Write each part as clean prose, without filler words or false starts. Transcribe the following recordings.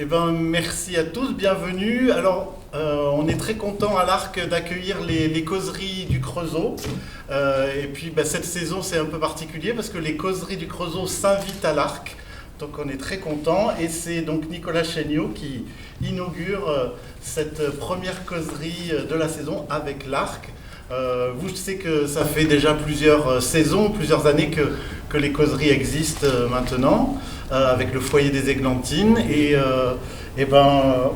Eh ben, merci à tous, bienvenue. Alors, on est très content à l'Arc d'accueillir les causeries du Creusot. Et puis, cette saison, c'est un peu particulier parce que les causeries du Creusot s'invitent à l'Arc. Donc, on est très content. Et c'est donc Nicolas Chéniaud qui inaugure cette première causerie de la saison avec l'Arc. Vous, je sais que ça fait déjà plusieurs saisons, plusieurs années que les causeries existent maintenant, avec le foyer des Églantines. Et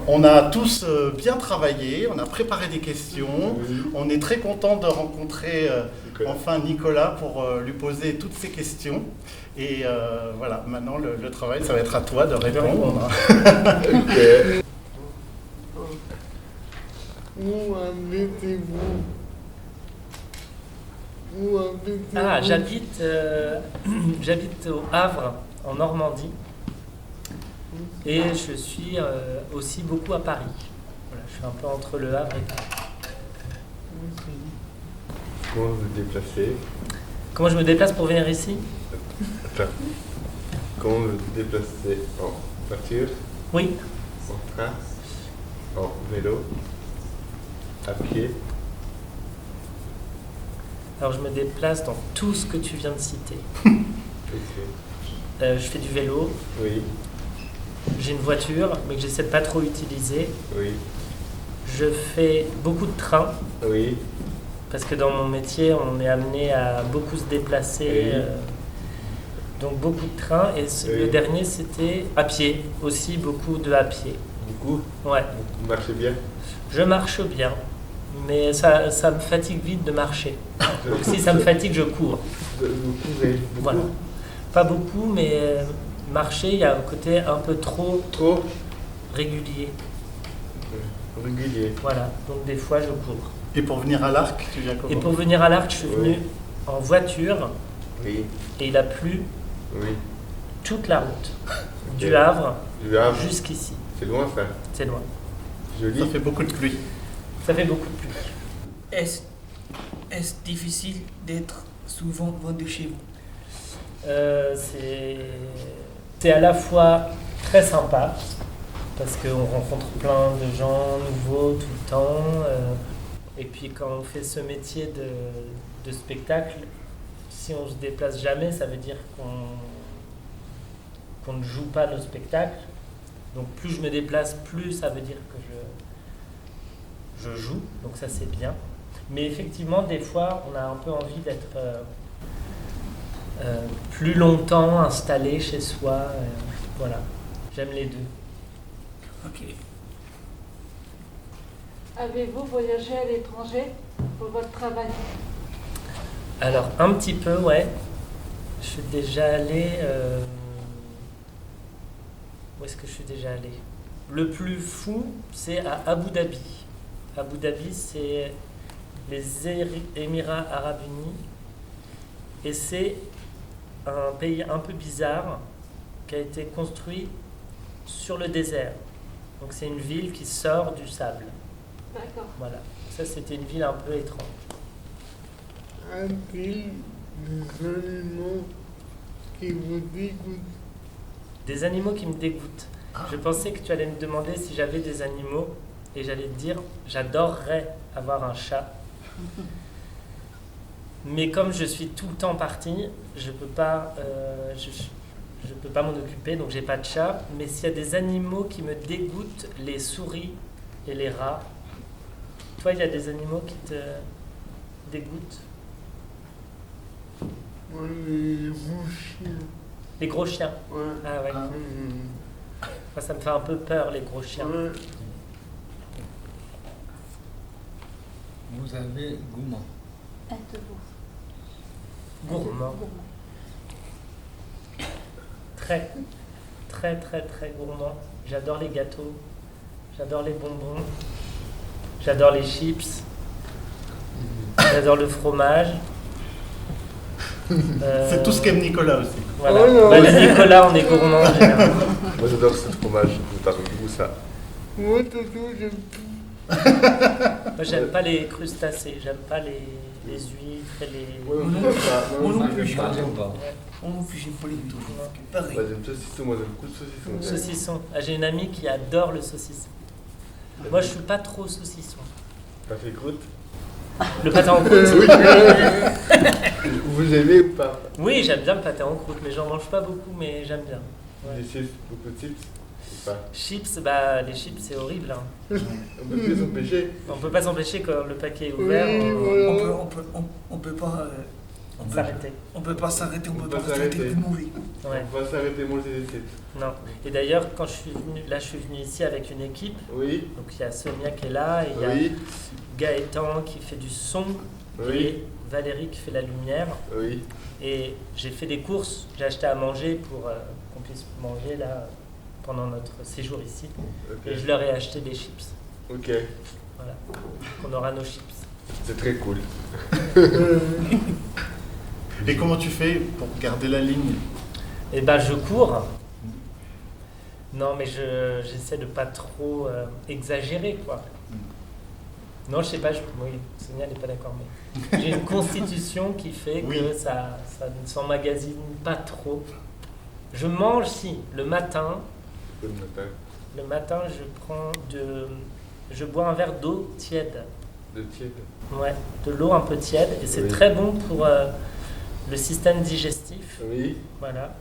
on a tous bien travaillé, on a préparé des questions. On est très content de rencontrer enfin Nicolas pour lui poser toutes ces questions. Et voilà, maintenant le travail, ça va être à toi de répondre. Okay. Où habitez-vous? Ah, j'habite au Havre, en Normandie, et je suis aussi beaucoup à Paris. Voilà, je suis un peu entre le Havre et Paris. Comment vous vous déplacez? Comment je me déplace pour venir ici? Attends. Comment vous vous déplacez? En voiture? Oui. En train? En vélo? À pied? Alors je me déplace dans tout ce que tu viens de citer. Ok. Je fais du vélo, Oui. j'ai une voiture, mais que j'essaie de pas trop utiliser. Oui. Je fais beaucoup de trains, Oui. parce que dans mon métier, on est amené à beaucoup se déplacer. Oui. Donc beaucoup de trains. Et Oui. le dernier, c'était à pied. Aussi beaucoup de à pied. Beaucoup? Ouais. Vous marchez bien? Je marche bien, mais ça me fatigue vite de marcher. Donc si ça me fatigue, je cours. Vous courez beaucoup? Voilà. Pas beaucoup, mais marcher, il y a un côté un peu trop Trop? régulier. Régulier. Voilà, donc des fois je cours. Et pour venir à l'Arc, tu viens comment? Et pour venir à l'Arc, je suis Oui. venu en voiture Oui. et il a plu Oui. toute la route, du Ok. Havre Du Havre? jusqu'ici. C'est loin ça? C'est loin. Joli? Ça fait beaucoup de pluie. Ça fait beaucoup de pluie. Est-ce difficile d'être souvent loin de chez vous? C'est à la fois très sympa, parce qu'on rencontre plein de gens nouveaux tout le temps. Et puis quand on fait ce métier de spectacle, si on se déplace jamais, ça veut dire qu'on ne joue pas nos spectacles. Donc plus je me déplace, plus ça veut dire que je joue, donc ça c'est bien. Mais effectivement, des fois, on a un peu envie d'être plus longtemps installé chez soi. Voilà, j'aime les deux. Ok. Avez-vous voyagé à l'étranger pour votre travail? Alors, un petit peu, ouais. Je suis déjà allé... Où est-ce que je suis déjà allé? Le plus fou, c'est à Abu Dhabi. Abu Dhabi, c'est les Émirats Arabes Unis. Et c'est un pays un peu bizarre qui a été construit sur le désert. Donc c'est une ville qui sort du sable. D'accord. Voilà. Ça, c'était une ville un peu étrange. A-t-il des animaux qui vous dégoûtent? Des animaux qui me dégoûtent. Je pensais que tu allais me demander si j'avais des animaux et j'allais te dire j'adorerais avoir un chat. Mais comme je suis tout le temps parti, je peux pas m'en occuper, donc j'ai pas de chat. Mais s'il y a des animaux qui me dégoûtent, les souris et les rats. Toi, il y a des animaux qui te dégoûtent? Moi, les gros chiens. Les gros chiens. Ouais. Ah ouais. Moi, ça me fait un peu peur, les gros chiens. Ouais. Vous avez gourmand. Êtes-vous Gourmand. Très, très, très, très gourmand. J'adore les gâteaux. J'adore les bonbons. J'adore les chips. J'adore le fromage. C'est tout ce qu'aime Nicolas aussi. Voilà. Oh non. Les Nicolas, on est gourmands en général. Moi j'adore ce fromage. Vous avez goût ça? Moi, Toto, j'aime tout. Moi, j'aime pas les crustacés, j'aime pas les huîtres et les. Ouais, Non, moi non j'aime plus, pas. J'aime pas. Moi non plus, j'aime pas les trucs. Pareil. Moi j'aime saucisson, moi j'aime beaucoup de saucisson. Saucisson. Ah, j'ai une amie qui adore le saucisson. Moi, je suis pas trop saucisson. T'as fait croûte? Le pâté en croûte. Vous aimez ou pas? Oui, j'aime bien le pâté en croûte, mais j'en mange pas beaucoup, mais j'aime bien. Ouais. Des chips, beaucoup de chips ou pas? Chips, bah les chips c'est horrible. Hein. On peut plus s'empêcher. On peut pas s'empêcher quand le paquet est ouvert. On peut pas. S'arrêter. On peut pas s'arrêter, on On peut peut pas pas rester s'arrêter. plus mauvais. Ouais. On va s'arrêter de manger des chips. Non. Et d'ailleurs, quand je suis venu, là, je suis venu ici avec une équipe. Oui, Donc il y a Sonia qui est là, et il y a oui, Gaëtan qui fait du son, oui, et Valérie qui fait la lumière. oui. Et j'ai fait des courses, j'ai acheté à manger pour qu'on puisse manger là pendant notre séjour ici. Ok. Et je leur ai acheté des chips. Ok, Voilà. On aura nos chips. c'est très cool. Et comment tu fais pour garder la ligne? Et ben je cours. Non, mais j'essaie de pas trop exagérer, quoi. Non, je sais pas, oui, Sonia n'est pas d'accord, mais j'ai une constitution qui fait Oui. que ça ne s'emmagasine pas trop. Je mange, si, le matin. Bon matin. Le matin, je bois un verre d'eau tiède. De tiède. Ouais, de l'eau un peu tiède, et c'est Oui. très bon pour le système digestif. Oui, Voilà.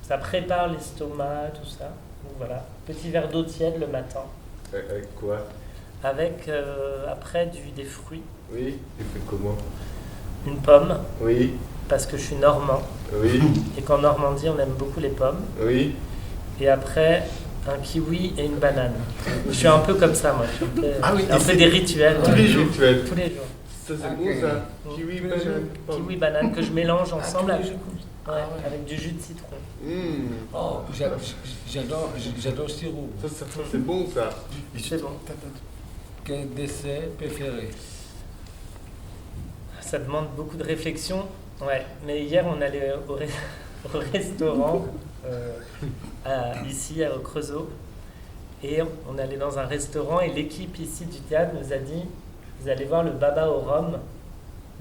Ça prépare l'estomac, tout ça. Donc voilà, petit verre d'eau tiède le matin. avec quoi? Avec après des fruits, Oui, tu fais comment? une pomme, Oui, parce que je suis normand, oui, et qu'en Normandie on aime beaucoup les pommes. oui. Et après, un kiwi et une banane. Je suis un peu comme ça, moi. Je fais Ah oui, un et peu c'est des rituels. tous les jours. Rituel. Tous les jours. Ça c'est Ok. bon ça. Mm. Kiwi, Tous les banane, pomme. Kiwi, banane, que je mélange ensemble tous les avec, jours. ouais, avec du jus de citron. Mmh. Oh, j'adore sirop. Ça c'est bon ça. C'est bon. Quel dessert préféré? Ça demande beaucoup de réflexion. Ouais, mais hier on allait au restaurant ici au Creusot, et on allait dans un restaurant et l'équipe ici du théâtre nous a dit vous allez voir le baba au rhum,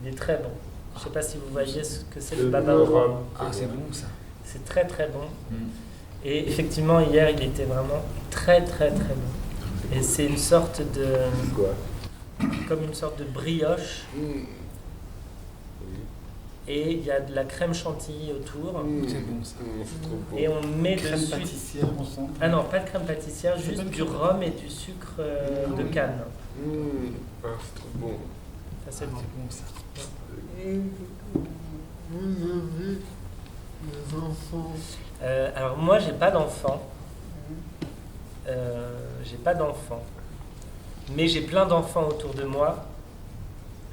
il est très bon. Je sais pas si vous voyez ce que c'est le baba au rhum. Ah, c'est bon ça. C'est très très bon. Mm. Et effectivement hier il était vraiment très très très bon. Et c'est une sorte de Quoi? comme une sorte de brioche. Mmh. Oui. Et il y a de la crème chantilly autour. Mmh. C'est bon, ça. Mmh, c'est trop bon. Et on met Crème dessus. pâtissière, on sent. Ah non, pas de crème pâtissière, C'est juste pas du du tout. rhum et du sucre de canne. Mmh. Ah, c'est trop bon. Ça c'est bon. C'est bon ça. Vous avez des enfants? Alors moi j'ai pas d'enfant. J'ai pas d'enfant. Mais j'ai plein d'enfants autour de moi.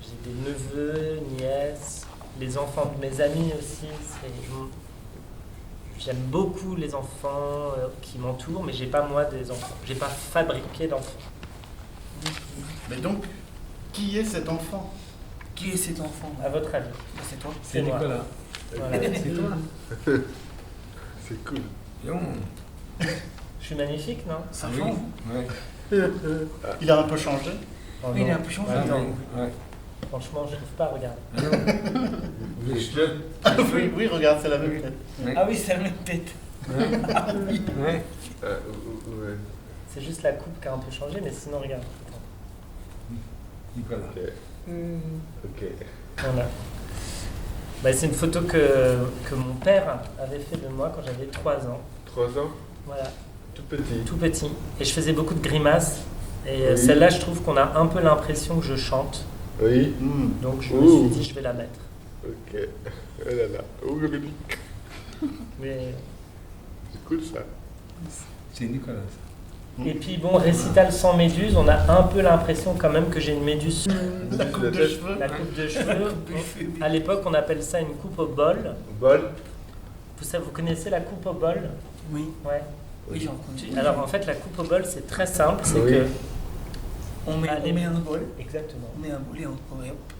J'ai des neveux, nièces, les enfants de mes amis aussi. J'aime beaucoup les enfants qui m'entourent, mais j'ai pas moi des enfants. J'ai pas fabriqué d'enfants. Mais donc, qui est cet enfant? Qui est cet enfant? À votre avis? C'est toi. C'est moi. Nicolas. Voilà. C'est toi. C'est cool. Yon. Je suis magnifique, non? Ça Oui. change. Ouais. Il a un peu changé. Oh Oui, il est non. un peu changé. Ouais, non. Ouais. Franchement, je trouve pas, regarde. Ah non. Vous êtes jeune? Ah oui, oui, regarde, c'est la même tête. Ouais. Ah oui, c'est la même tête. Ouais. Ouais. C'est juste la coupe qui a un peu changé, mais sinon, regarde. Attends. Nicolas. Ok. Ok. Voilà. Bah, c'est une photo que mon père avait fait de moi quand j'avais 3 ans. 3 ans? Voilà, Tout petit. tout petit. Et je faisais beaucoup de grimaces. Et Oui. celle-là, je trouve qu'on a un peu l'impression que je chante. Oui. Hmm. Donc je me Ouh. suis dit, je vais la mettre. Ok. Oh là là. Oh, le dit. Mais... C'est cool ça. C'est Nicolas ça. Et puis bon, récital sans méduse, on a un peu l'impression quand même que j'ai une méduse. La coupe de cheveux. La coupe de cheveux, à l'époque on appelle ça une coupe au bol. Bol. Vous connaissez la coupe au bol? Oui, Ouais. oui, j'en connais. Alors en fait la coupe au bol c'est très simple, c'est Oui. que... On met un bol. Exactement. On met un bol et on hop.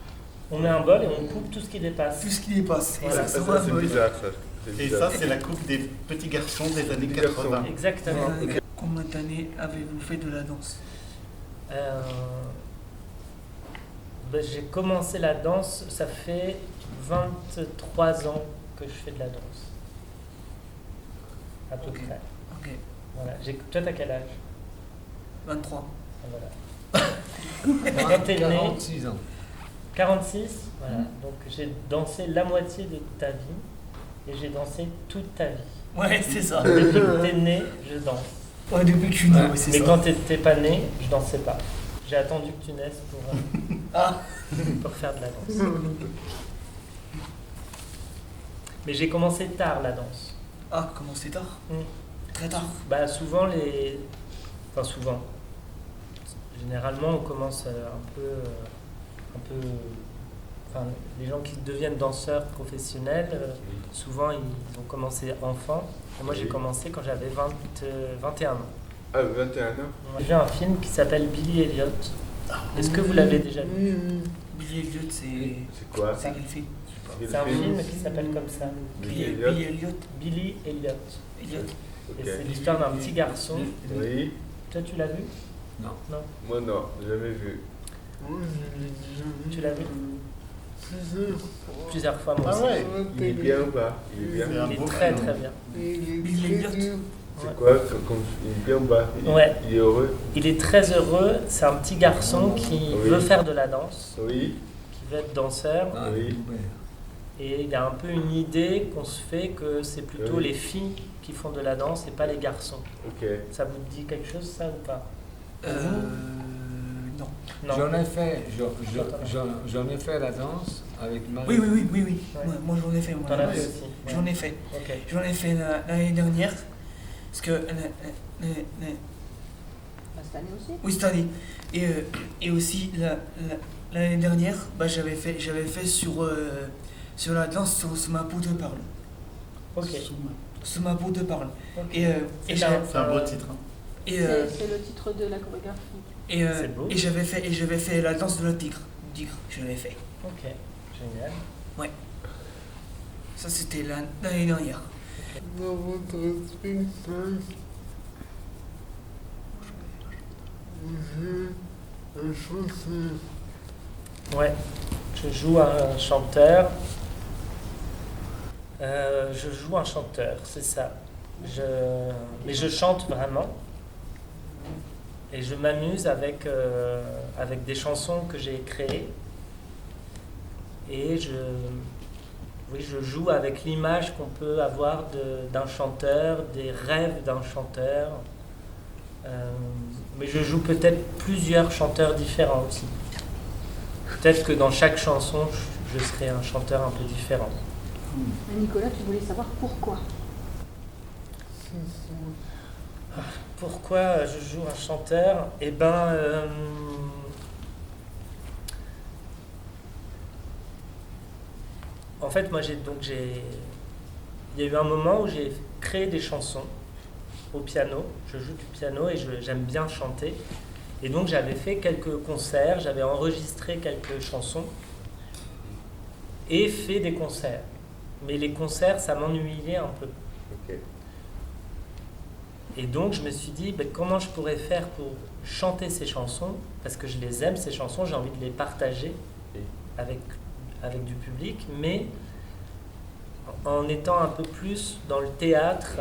On met un bol et on coupe tout ce qui dépasse. Tout ce qui dépasse. Et Voilà. ça Ça, sera un c'est bol. bizarre ça. C'est Et bizarre. ça, c'est la coupe des petits garçons des années Petits garçons. 80. Exactement. Combien d'années avez-vous fait de la danse? J'ai commencé la danse, ça fait 23 ans que je fais de la danse. À peu Ok. près. Ok. Voilà. Toi, t'as quel âge? 23. Ah, voilà. Quand t'es né, 46 ans. 46, voilà. Mhm. Donc j'ai dansé la moitié de ta vie et j'ai dansé toute ta vie. Ouais, c'est ça. Depuis que t'es né, je danse. Ouais, depuis que je suis né, Ouais. ouais, c'est Mais ça. quand t'étais pas né, je dansais pas. J'ai attendu que tu naisses Ah, pour faire de la danse. Mais j'ai commencé tard la danse. ah, comment c'est tard? Mm. Très tard. Bah souvent souvent. Généralement on commence enfin, les gens qui deviennent danseurs professionnels, souvent ils ont commencé enfants. Et moi j'ai Oui. commencé quand j'avais 21 ans. Ah, 21 ans. J'ai vu un film qui s'appelle Billy Elliot. Est-ce que vous l'avez déjà vu? Billy Elliot, C'est quoi c'est quel film? C'est un film qui s'appelle comme ça. Billy Elliot. Billy Elliot. Billy Elliot. Elliot. Et Ok. c'est l'histoire d'un petit garçon. Oui. Toi tu l'as vu? Non. Non. Moi, non, jamais vu. Tu l'as vu? Plusieurs fois moi Ah aussi. ouais. Il est bien ou pas? Il est C'est bien. un Il est beau très film. très bien. Billy Elliot. C'est Ouais. quoi il est bien ou pas? Ouais. Il est heureux? Il est très heureux, c'est un petit garçon qui Oui. veut faire de la danse, Oui. qui veut être danseur, Ah, Oui. ouais. et il y a un peu une idée qu'on se fait que c'est plutôt Oui. les filles qui font de la danse et pas les garçons. Ok. Ça vous dit quelque chose ça ou pas? Non. Non. J'en ai fait, j'en ai fait la danse avec Marie. Oui, oui, oui, oui, oui. Ouais. Ouais, moi j'en ai fait. Moi, T'en as Ouais. fait aussi? Ouais. J'en ai fait. Ok. J'en ai fait l'année dernière. Parce que. Bah, cette année aussi. Oui, cette année. Et aussi l'année dernière, bah, j'avais fait sur la danse sur ma peau de parle. Ok. Sur ma peau de parle. Ok. Et C'est j'ai- un- C'est un beau titre. Hein. Et, C'est le titre de la chorégraphie. C'est beau. et j'avais fait la danse de la tigre. Je l'avais fait. Ok. Génial. Ça c'était l'année dernière. Dans votre spectacle, un chanteur. Ouais. Je joue un chanteur. Je joue un chanteur, c'est ça. Mais je chante vraiment. Et je m'amuse avec des chansons que j'ai créées. Et je joue avec l'image qu'on peut avoir d'un chanteur, des rêves d'un chanteur. Mais je joue peut-être plusieurs chanteurs différents aussi. Peut-être que dans chaque chanson, je serai un chanteur un peu différent. Mais Nicolas, tu voulais savoir pourquoi? Pourquoi je joue un chanteur? Eh ben, en fait, moi, il y a eu un moment où j'ai créé des chansons au piano. Je joue du piano et j'aime bien chanter. Et donc, j'avais fait quelques concerts, j'avais enregistré quelques chansons et fait des concerts. Mais les concerts, ça m'ennuyait un peu. Ok. Et donc je me suis dit, ben, comment je pourrais faire pour chanter ces chansons, parce que je les aime, ces chansons, j'ai envie de les partager Oui. avec du public, mais en étant un peu plus dans le théâtre,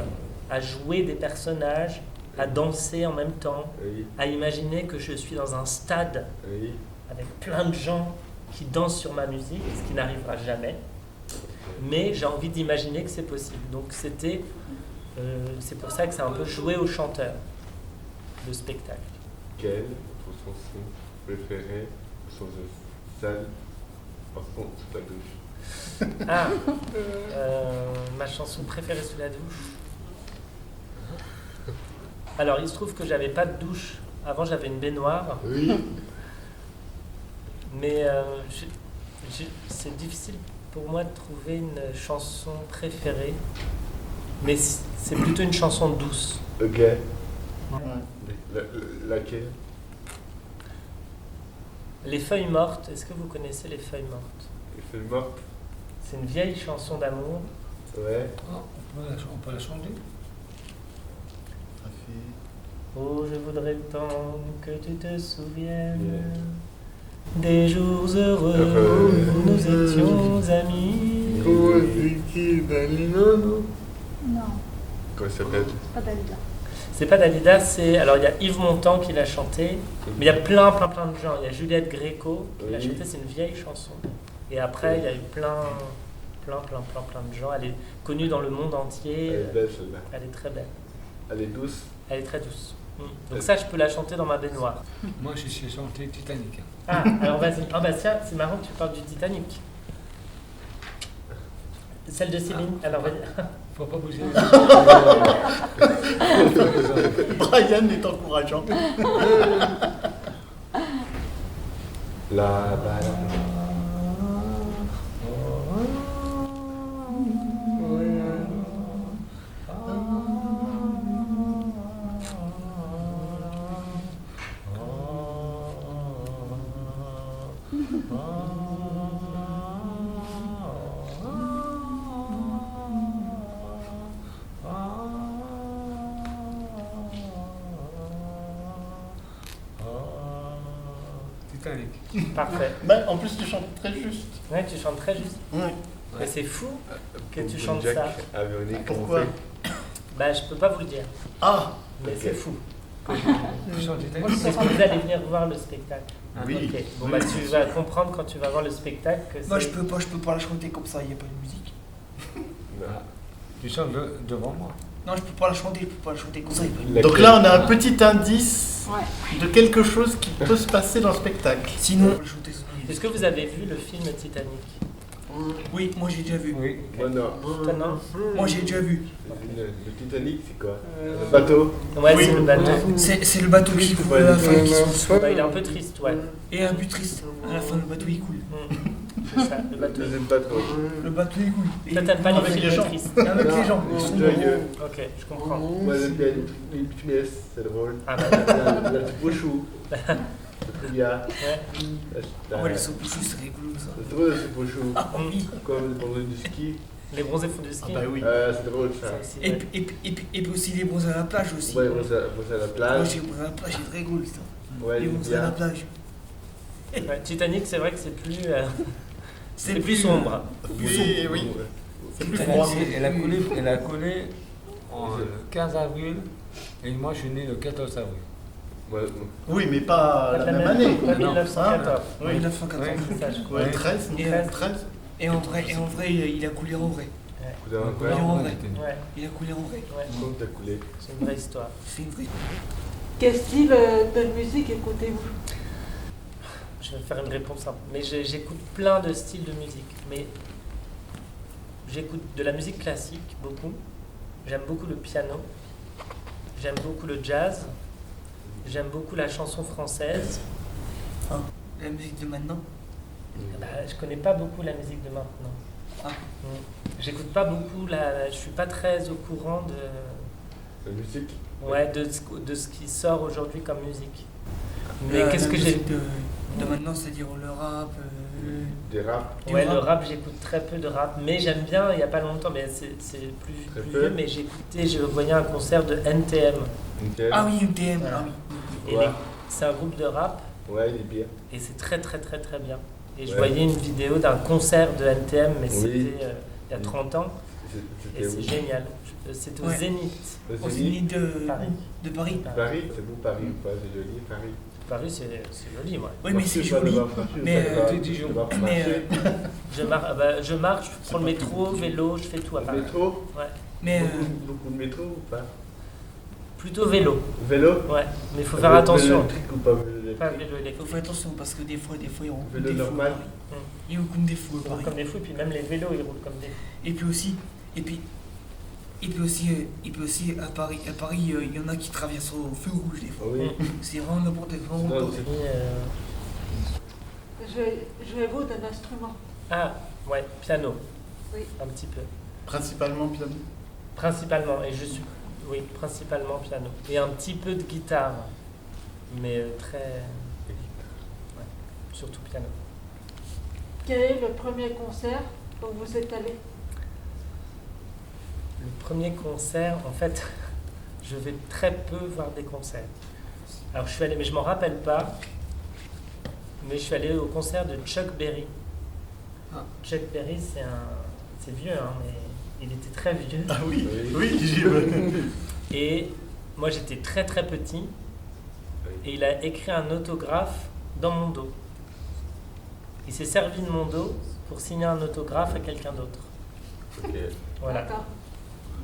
à jouer des personnages, à danser en même temps, Oui. à imaginer que je suis dans un stade Oui. avec plein de gens qui dansent sur ma musique, ce qui n'arrivera jamais. Mais j'ai envie d'imaginer que c'est possible. Donc c'est pour ça que c'est un peu jouer au chanteur, le spectacle. Quelle est votre chanson préférée sans une salle par contre sous la douche? Ah, ma chanson préférée sous la douche. Alors il se trouve que j'avais pas de douche. Avant j'avais une baignoire, Oui. mais c'est difficile pour moi de trouver une chanson préférée. Mais c'est plutôt une chanson douce. Ok. Ouais. Laquelle? Les feuilles mortes, est-ce que vous connaissez les feuilles mortes? Les feuilles mortes? C'est une vieille chanson d'amour. Ouais. Ah, on peut la changer. Ça fait Oh, je voudrais tant que tu te souviennes des jours heureux où nous étions amis. Comment c'est qui Dalida, non? Non, Comment ça s'appelle? pas Dalida. C'est pas Dalida, c'est. Alors il y a Yves Montand qui l'a chanté, mais il y a plein de gens. Il y a Juliette Gréco qui l'a Oui. chanté, c'est une vieille chanson. Et après, il y a eu plein de gens. Elle est connue dans le monde entier. Elle est belle celle-là. Elle est très belle. Elle est douce. Elle est très douce. Donc ça, je peux la chanter dans ma baignoire. Moi, je sais chanter Titanic. Ah, alors vas-y. Ah bah tiens, c'est marrant que tu parles du Titanic. Celle de Céline. Alors vas-y. Faut pas bouger. Brian est encourageant. La balle. Titanic. Parfait. Bah, en plus, tu chantes très juste. Ouais, tu chantes très juste. Ouais. Mais c'est fou que tu Pour chantes Jack ça. à Véronique, Pourquoi? comment on fait? Bah, je peux pas vous le dire. Ah, Mais Ok. c'est fou. Tu chantes Titanic? Est-ce que vous allez venir voir le spectacle? oui. Ok. Bon, bah, tu vas comprendre quand tu vas voir le spectacle que Moi, c'est. je peux pas la chanter comme ça, il n'y a pas de musique. Non. Tu chantes devant moi. Non, je peux pas la chanter comme ça, il n'y a pas de musique. Donc là, on a un petit indice Ouais. de quelque chose qui peut se passer dans le spectacle. Sinon, on peut la chanter sans Est-ce musique. que vous avez vu le film Titanic? Oui, moi j'ai déjà vu. Oui. Moi non. Toi, non? Moi j'ai déjà vu. Le Titanic, c'est quoi? Le bateau? Ouais, Oui. c'est le bateau. C'est le bateau qui coule à la fin, qui se Bah, il est un peu triste, ouais. Et un but triste. À la fin, le bateau il coule. C'est ça, le bateau. Je n'aime pas trop. Le bateau il coule. Et Toi, t'aimes pas les Avec les films gens. tristes. avec les gens. Non, Ils sont joyeux. Ok, je comprends. Moi j'aime bien les pièces, c'est drôle. Ah bah, La petite pochou. C'est très bien. ouais. Oh, les sopouchous, c'est rigolo ça. C'est drôle la petite pochou. Ah oui. Comme dans le ski. Les bronzés font du Ah ski. bah oui. C'est drôle ça. Ça aussi, Et ouais. puis aussi les bronzes à la plage aussi. Ouais, vous à la Moi plage. j'ai bronzés à la plage, c'est très rigolo ça. Ouais, Les j'aime bronzes à la bien. plage. Ouais, Titanic, c'est vrai que c'est plus, C'est c'est plus sombre. Oui, oui. C'est plus Elle froid. a collé le 15 avril et moi je suis né le 14 avril. Ouais, Oui, mais pas Pas la même année. Pas Non. 1914. Oui. 1914. Ouais. C'est ça, je crois. Ouais, Ouais. 13, Et, 13. Et en vrai, il a coulé en vrai. vous avez un Ouais. peu. en vrai. Ouais, Il a coulé en vrai. ouais. Comment t'as coulé? C'est une vraie histoire. C'est une vraie. Quel style de musique écoutez-vous? Je vais faire une réponse simple. Mais j'écoute plein de styles de musique. Mais j'écoute de la musique classique, beaucoup. J'aime beaucoup le piano. J'aime beaucoup le jazz. J'aime beaucoup la chanson française. La musique de maintenant. Bah, je connais pas beaucoup la musique de maintenant. Ah. J'écoute pas beaucoup je suis pas très au courant de, La musique? ouais, de ce qui sort aujourd'hui comme musique. Mais qu'est-ce La que j'ai. musique de maintenant, c'est-à-dire le rap. Des rap? Du Ouais, rap. le rap, j'écoute très peu de rap, mais j'aime bien, il y a pas longtemps, mais c'est plus, Très plus peu. vieux, mais je voyais un concert de NTM. Nickel. Ah oui, UTM. Voilà. Ah oui. Et Ouais. c'est un groupe de rap, Ouais, il est bien. et c'est très très très très bien. Et je Ouais. voyais une vidéo d'un concert de NTM, mais Oui. c'était il y a Oui. 30 ans, et C'était c'est où? génial. C'était au Ouais. Zénith, Au Zénith de Paris. de Paris. Paris, c'est beau Paris ou pas? C'est joli Paris. Paris, c'est joli, moi. Oui, mais Parce c'est que ça joli. ne va pas, mais, ça ne va- t'es Dijon. ça va pas Mais, marcher. Je marche, je prends le métro, vélo, je fais tout à Le Paris. métro? Ouais. mais Beaucoup de métro ou pas? Plutôt vélo, Vélo? ouais. Mais il faut faire attention. Vélo électrique ou pas vélo électrique? Pas vélo faut électrique. faire attention parce que des fois, ils roulent Vélo des fous à normal. Paris. Ils roulent comme des fous à Ils roulent Paris. comme des fous, et puis même les vélos, ils roulent comme des fous. Et puis aussi, à Paris, il y en a qui traversent au feu rouge des fois. Oui. C'est vraiment n'importe quoi. Non, n'importe c'est- quoi. Jouez-vous d'un instrument? Ah, ouais, piano. Oui. Un petit peu. Principalement piano. Principalement, et je suis. Oui, principalement piano. Et un petit peu de guitare. Mais très. Ouais, surtout piano. Quel est le premier concert où vous êtes allé? Le premier concert, en fait, je vais très peu voir des concerts. Alors je suis allé, mais je m'en rappelle pas, mais je suis allé au concert de Chuck Berry. Ah. Chuck Berry, c'est vieux, hein, mais il était très vieux. Ah oui, Oui. oui, j'y vais. Et moi j'étais très très petit, et il a écrit un autographe dans mon dos. Il s'est servi de mon dos pour signer un autographe à quelqu'un d'autre. Ok. Voilà. D'accord.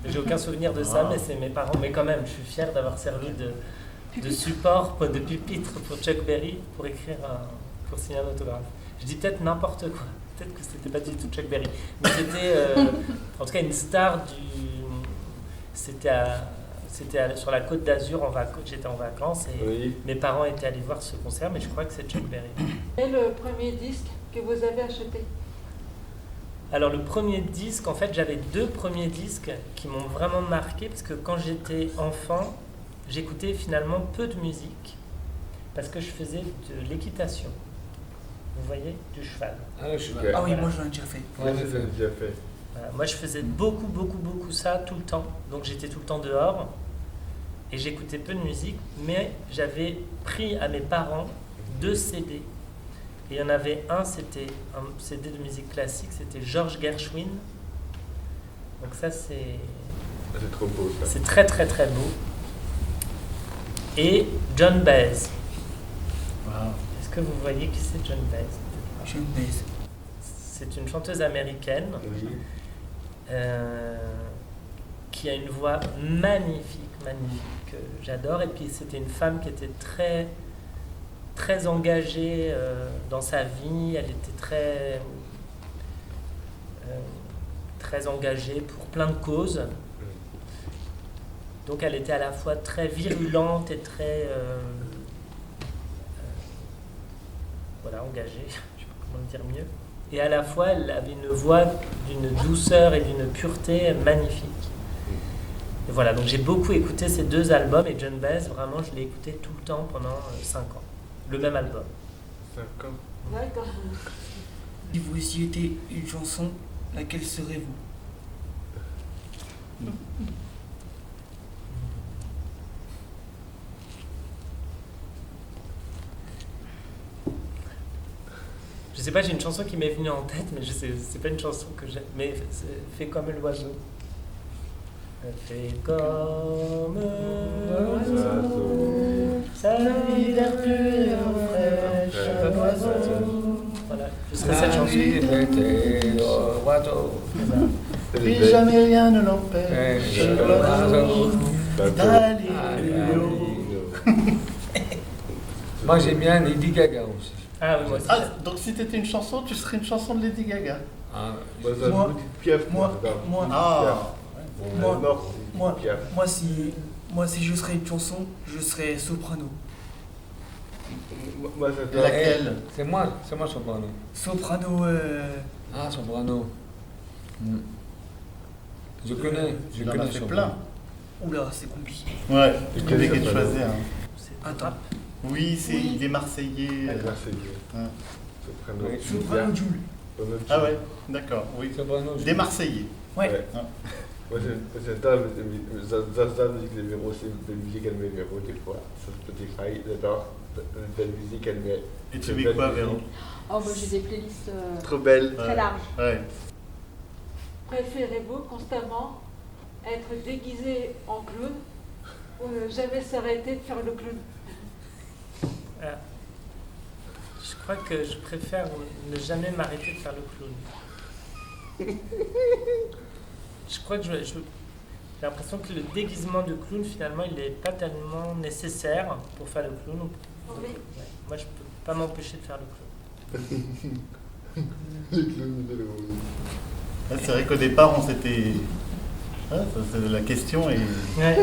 J'ai aucun souvenir de ça, Ah. mais c'est mes parents. Mais quand même, je suis fier d'avoir servi de support, de pupitre pour Chuck Berry pour pour signer un autographe. Je dis peut-être n'importe quoi. Peut-être que c'était pas du tout Chuck Berry. Mais c'était en tout cas une star du. C'était sur la Côte d'Azur, j'étais en vacances et Oui. mes parents étaient allés voir ce concert, mais je crois que c'est Chuck Berry. Quel est le premier disque que vous avez acheté? Alors le premier disque, en fait j'avais 2 premiers disques qui m'ont vraiment marqué parce que quand j'étais enfant, j'écoutais finalement peu de musique parce que je faisais de l'équitation. Vous voyez, du cheval. Ah, je suis Ok. Ah oui, Voilà. moi j'en ai déjà fait. Moi, j'ai déjà fait. Voilà. Moi je faisais beaucoup ça tout le temps. Donc j'étais tout le temps dehors et j'écoutais peu de musique, mais j'avais pris à mes parents 2 CD. Et il y en avait un, c'était un CD de musique classique, c'était George Gershwin. Donc ça C'est trop beau ça. c'est très très très beau. Et John Baez. Wow. Est-ce que vous voyez qui c'est John Baez? Je me baise. C'est une chanteuse américaine Oui. qui a une voix magnifique, que j'adore. Et puis c'était une femme qui était très engagée dans sa vie. Elle était très engagée pour plein de causes. Donc elle était à la fois très virulente et très engagée, je ne sais pas comment le dire mieux. Et à la fois elle avait une voix d'une douceur et d'une pureté magnifique. Et voilà, donc j'ai beaucoup écouté ces 2 albums et John Baez, vraiment je l'ai écouté tout le temps pendant 5 ans. Le même album. 5 ans. D'accord. Si vous étiez une chanson, laquelle serez-vous? Je sais pas, j'ai une chanson qui m'est venue en tête, mais je sais, c'est pas une chanson que j'aime. Mais fais comme l'oiseau. Fais comme l'oiseau, ça vie d'air pur, fraîche, comme l'oiseau. Voilà, ce serait cette chanson. Et jamais rien ne l'empêche d'aller plus haut. Moi j'aime bien Lady Gaga aussi. Ah oui, moi aussi. Ah, donc si t'étais une chanson, tu serais une chanson de Lady Gaga. Ah, Moi, j'ai Moi- Edith Piaf. moi- Ah, Moi- mort, moi- Edith Piaf. Moi, si je serais une chanson, je serais soprano. Moi, j'adore. laquelle? c'est moi soprano. Soprano, Ah, soprano. Je connais, je Il en a connais fait soprano. plein. oula, c'est compliqué. Ouais, Et tu quel devais soprano? choisir. C'est Attends. rap. Oui, il est marseillais. Merci. Ouais. Soprano. Oui. Soprano Jules. Ah ouais, d'accord, oui. Soprano, je- Des Marseillais. Ouais. Moi, j'adore la musique des Véros, c'est une musique elle met Véro des fois. Sur Spotify, j'adore une belle musique elle met. Et tu mets quoi, Véro? Oh, moi j'ai des playlists Trop belle. très larges. Ouais. Préférez-vous constamment être déguisé en clown ou ne jamais s'arrêter de faire le clown? Ah. Je crois que je préfère ne jamais m'arrêter de faire le clown. Je crois que j'ai l'impression que le déguisement de clown, finalement, il n'est pas tellement nécessaire pour faire le clown. Oui. Ouais. Moi, je peux pas m'empêcher de faire le clown. Le clown de l'eau. Ouais, c'est vrai qu'au départ, on s'était. Ouais, la question est. Ouais.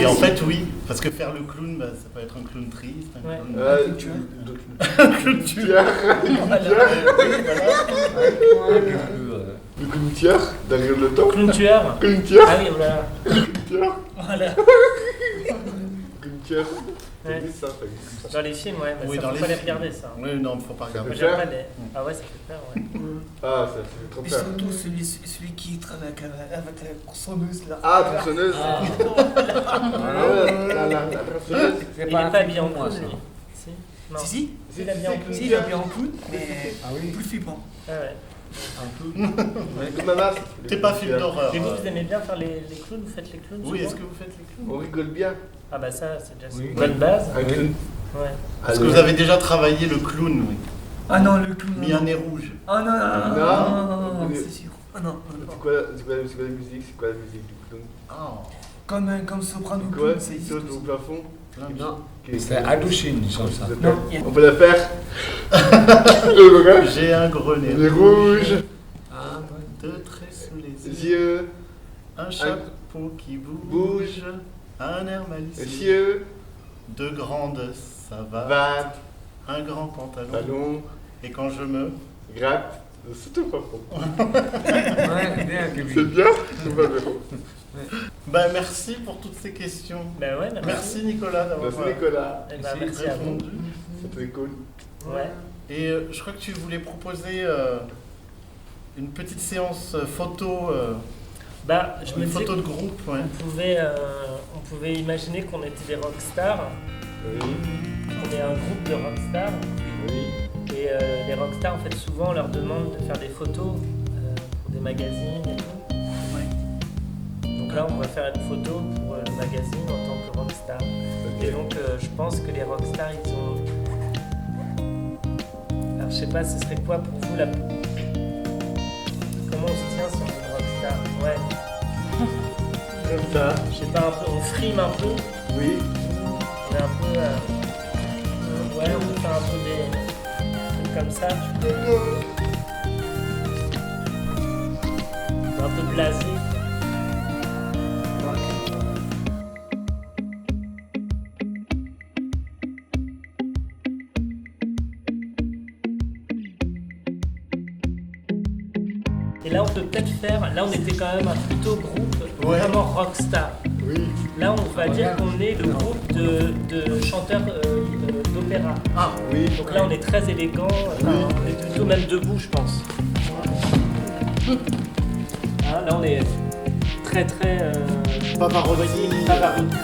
Et en fait, oui, parce que faire le clown, bah, ça peut être un clown triste, un Ouais. clown. Tu vois. Un clown tueur. Le clown tiers, derrière le temps. Clown tueur. Clown tiers. Ah oui, voilà. Voilà. Clown tiers. Ça Ouais. existe ça, ça existe ça. Dans les films, ouais. Bah, Oui, ça dans faut les pas les films. regarder, ça. Oui, non, faut pas Moi, regarder. fait j'aime peur. pas les... Ah ouais, ça fait peur, ouais. Ah, ça fait trop Mais peur. surtout celui qui travaille avec la tronçonneuse là. Ah, tronçonneuse. Ah. La tronçonneuse. C'est Il pas n'est un pas film habillé en pour moi, clown, ça. lui. Si Non. Si, Il est habillé en clown. si, il a bien en clown, mais Ah oui, plus flippant. Ah ouais. un peu. Comme Mamas. T'es pas film d'horreur. Et vous aimez bien faire les clowns? Vous faites les clowns Oui, souvent est-ce que vous faites les clowns? On rigole bien. Ah bah ça, c'est déjà Oui. une bonne base. Un clown. Ouais. Est-ce que vous avez déjà travaillé le clown, oui? Ah non, le clown. Mis un nez rouge. Ah non, non, non, Non. non, non, c'est sûr. Ah non, non, C'est non. quoi la musique? C'est quoi la musique du clown? Ah, Comme soprano C'est quoi? clown, ça Il existe. saute au plafond? Non, Ok. c'est Adushine, ils chantent ça. Non, il y a- On peut la faire. j'ai un gros nez Les rouges. Ah, deux traits sous les Les yeux, yeux. un chapeau qui bouge, Bouge. un air Les malicieux, yeux. deux grandes savates, Va. un grand pantalon, Ballon. et quand je me... Gratte. C'est tout profond. ouais, bien, C'est Kevin. bien. C'est pas bien. Bah, merci pour toutes ces questions. Ben ouais, Merci Nicolas d'avoir Merci Nicolas. Eh ben, essayé de merci à vous. répondre. C'était cool. Ouais. Et je crois que tu voulais proposer une petite séance photo, Bah, je me une disais photo de groupe. Ouais. on pouvait imaginer qu'on était des rockstars. Oui. On est un groupe de rockstars. Oui. Et les rockstars, en fait, souvent, on leur demande de faire des photos pour des magazines et tout. Donc là, on va faire une photo pour le magazine en tant que rockstar. Et Ok. donc, je pense que les rockstars, ils ont... Alors, je sais pas, ce serait quoi pour vous la... Comment on se tient sur une rockstar? Ouais, Comme ça. je sais pas, un peu, on frime un peu. Oui. On est un peu... ouais, on peut faire un peu des trucs comme ça. Un peu blasé. Et là, on peut peut-être faire... Là, on était quand même un plutôt groupe vraiment rockstar. Oui. Là, on va dire qu'on est le groupe de chanteurs d'opéra. Ah, Oui. Donc là, on est très élégant. On est plutôt même debout, je pense. Hein, là, on est très, très... Pavarotti. Pavarotti.